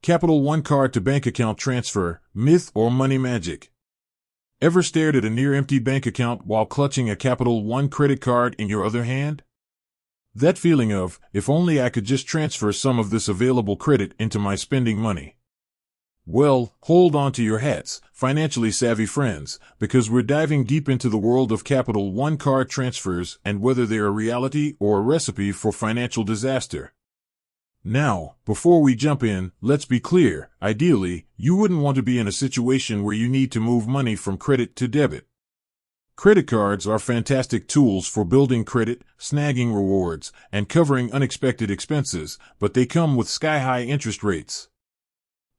Capital One card to bank account transfer, myth or money magic? Ever stared at a near-empty bank account while clutching a Capital One credit card in your other hand? That feeling of, if only I could just transfer some of this available credit into my spending money. Well, hold on to your hats, financially savvy friends, because we're diving deep into the world of Capital One card transfers and whether they're a reality or a recipe for financial disaster. Now, before we jump in, let's be clear. Ideally, you wouldn't want to be in a situation where you need to move money from credit to debit. Credit cards are fantastic tools for building credit, snagging rewards, and covering unexpected expenses, but they come with sky-high interest rates.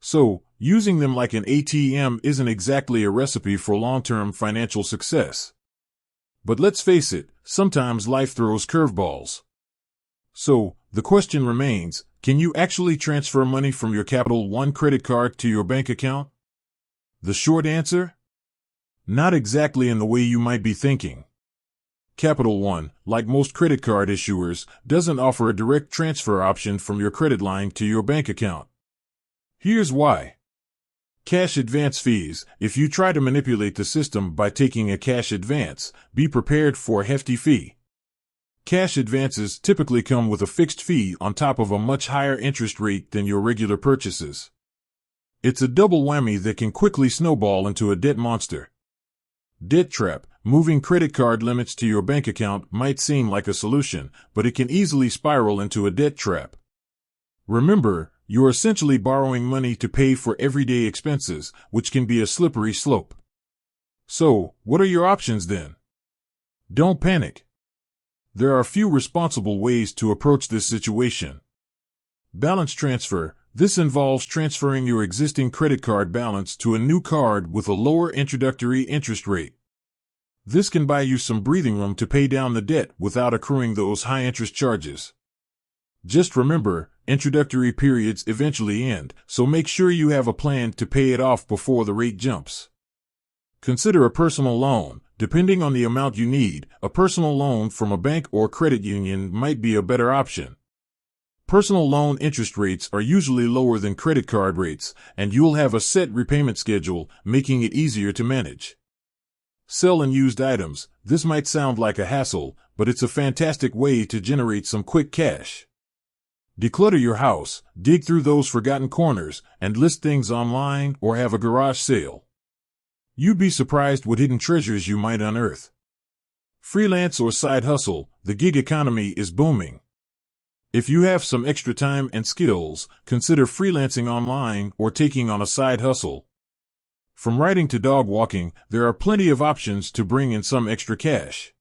So, using them like an ATM isn't exactly a recipe for long-term financial success. But let's face it, sometimes life throws curveballs. So, the question remains, can you actually transfer money from your Capital One credit card to your bank account? The short answer? Not exactly in the way you might be thinking. Capital One, like most credit card issuers, doesn't offer a direct transfer option from your credit line to your bank account. Here's why. Cash advance fees. If you try to manipulate the system by taking a cash advance, be prepared for a hefty fee. Cash advances typically come with a fixed fee on top of a much higher interest rate than your regular purchases. It's a double whammy that can quickly snowball into a debt monster. Debt trap. Moving credit card limits to your bank account might seem like a solution, but it can easily spiral into a debt trap. Remember, you're essentially borrowing money to pay for everyday expenses, which can be a slippery slope. So, what are your options then? Don't panic. There are a few responsible ways to approach this situation. Balance transfer. This involves transferring your existing credit card balance to a new card with a lower introductory interest rate. This can buy you some breathing room to pay down the debt without accruing those high interest charges. Just remember, introductory periods eventually end, so make sure you have a plan to pay it off before the rate jumps. Consider a personal loan. Depending on the amount you need, a personal loan from a bank or credit union might be a better option. Personal loan interest rates are usually lower than credit card rates, and you'll have a set repayment schedule, making it easier to manage. Sell and used items. This might sound like a hassle, but it's a fantastic way to generate some quick cash. Declutter your house, dig through those forgotten corners, and list things online or have a garage sale. You'd be surprised what hidden treasures you might unearth. Freelance or side hustle. The gig economy is booming. If you have some extra time and skills, consider freelancing online or taking on a side hustle. From writing to dog walking, there are plenty of options to bring in some extra cash.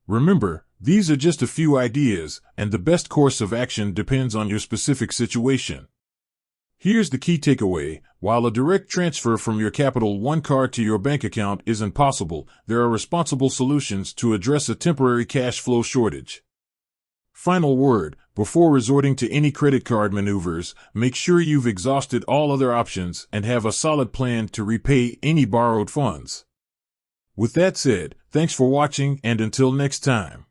Remember, these are just a few ideas, and the best course of action depends on your specific situation. Here's the key takeaway. While a direct transfer from your Capital One card to your bank account isn't possible, there are responsible solutions to address a temporary cash flow shortage. Final word, before resorting to any credit card maneuvers, make sure you've exhausted all other options and have a solid plan to repay any borrowed funds. With that said, thanks for watching, and until next time.